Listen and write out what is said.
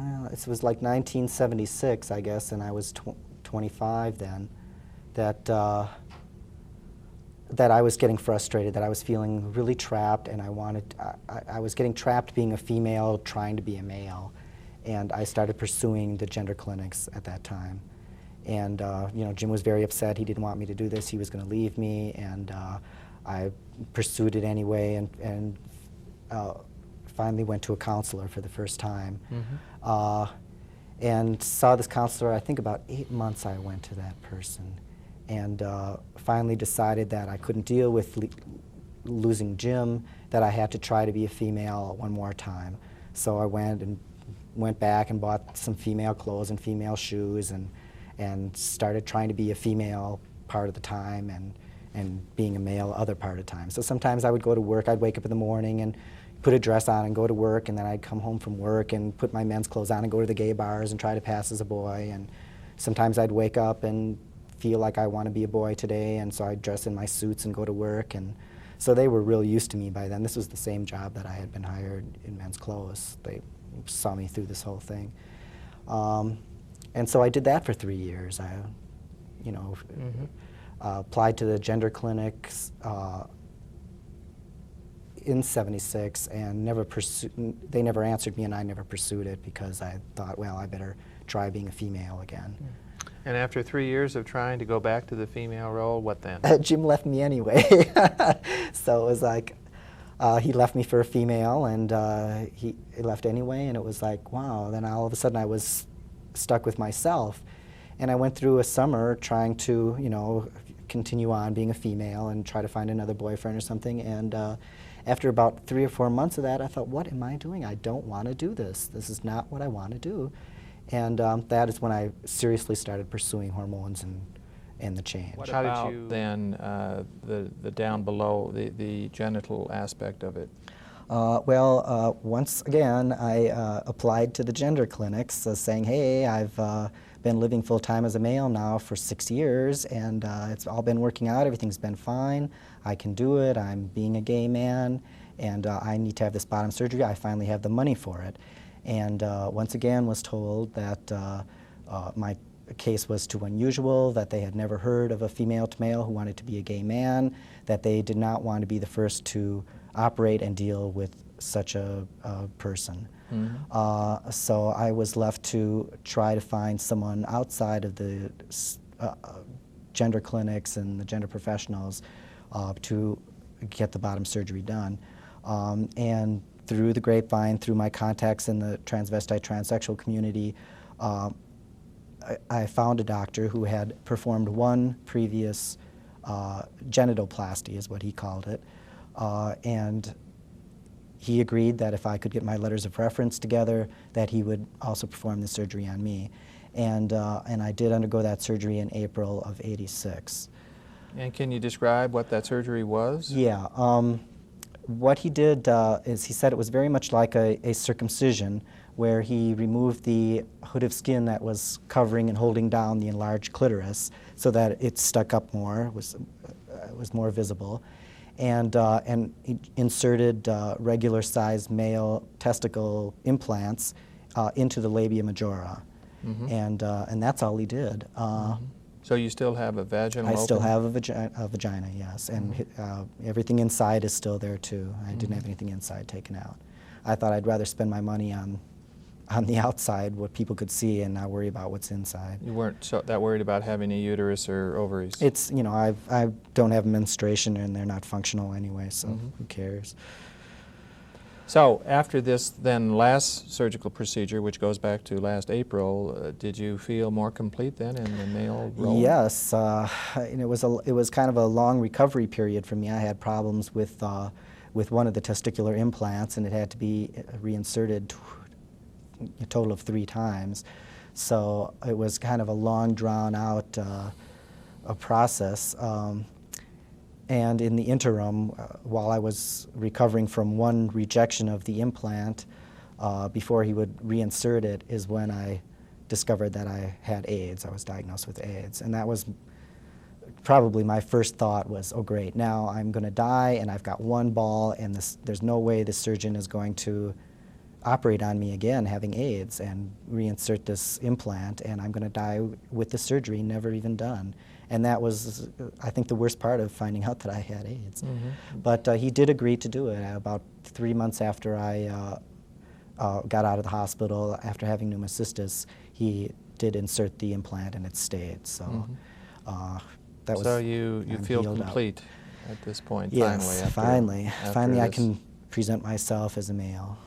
well, it was like 1976, I guess, and I was 25 then, that that I was getting frustrated, that I was feeling really trapped, and I was getting trapped being a female, trying to be a male, and I started pursuing the gender clinics at that time. And you know, Jim was very upset. He didn't want me to do this. He was going to leave me, and I pursued it anyway, and finally went to a counselor for the first time. And saw this counselor. I think about 8 months I went to that person, and finally decided that I couldn't deal with losing Jim, that I had to try to be a female one more time. So I went back and bought some female clothes and female shoes, and started trying to be a female part of the time, and being a male other part of the time. So sometimes I would go to work. I'd wake up in the morning and put a dress on and go to work, and then I'd come home from work and put my men's clothes on and go to the gay bars and try to pass as a boy. And sometimes I'd wake up and feel like I want to be a boy today, and so I'd dress in my suits and go to work. And so they were real used to me by then. This was the same job that I had been hired in men's clothes. They saw me through this whole thing. And so I did that for 3 years. I, you know, applied to the gender clinics in '76, and they never answered me, and I never pursued it because I thought, well, I better try being a female again. And after 3 years of trying to go back to the female role, what then? Jim left me anyway. So it was like, he left me for a female, and he left anyway, and it was like, wow. Then all of a sudden I was stuck with myself. And I went through a summer trying to, you know, continue on being a female and try to find another boyfriend or something. And after about 3 or 4 months of that, I thought, what am I doing? I don't want to do this. This is not what I want to do. And that is when I seriously started pursuing hormones and the change. What about then the down below, the genital aspect of it? Well, once again, I applied to the gender clinics saying, hey, I've been living full-time as a male now for 6 years, and it's all been working out. Everything's been fine. I can do it. I'm being a gay man, and I need to have this bottom surgery. I finally have the money for it. And once again was told that my case was too unusual, that they had never heard of a female-to-male who wanted to be a gay man, that they did not want to be the first to operate and deal with such a person. So I was left to try to find someone outside of the gender clinics and the gender professionals to get the bottom surgery done. And through the grapevine, through my contacts in the transvestite transsexual community, I found a doctor who had performed one previous genitoplasty, is what he called it, and he agreed that if I could get my letters of reference together, that he would also perform the surgery on me. And I did undergo that surgery in April of '86. And can you describe what that surgery was? Yeah. What he did is he said it was very much like a circumcision, where he removed the hood of skin that was covering and holding down the enlarged clitoris so that it stuck up more, was more visible, and he inserted regular-sized male testicle implants into the labia majora, and that's all he did. So you still have a vaginal I opening? still have a vagina, yes, and everything inside is still there too. I didn't have anything inside taken out. I thought I'd rather spend my money on the outside, what people could see, and not worry about what's inside. You weren't that worried about having a uterus or ovaries? It's, you know, I don't have menstruation, and they're not functional anyway, so who cares? So after this then last surgical procedure, which goes back to last April, did you feel more complete then in the male role? Yes, and it was kind of a long recovery period for me. I had problems with one of the testicular implants, and it had to be reinserted a total of 3 times. So it was kind of a long, drawn-out process. And in the interim, while I was recovering from one rejection of the implant, before he would reinsert it, is when I discovered that I had AIDS. I was diagnosed with AIDS. And that was probably my first thought was, oh great, now I'm going to die, and I've got one ball, and there's no way the surgeon is going to operate on me again, having AIDS, and reinsert this implant, and I'm going to die with the surgery never even done. And that was, I think, the worst part of finding out that I had AIDS. But he did agree to do it. About 3 months after I got out of the hospital, after having pneumocystis, he did insert the implant, and it stayed. So that was. So you feel healed complete at this point, Yes, finally. finally after I this. can present myself as a male.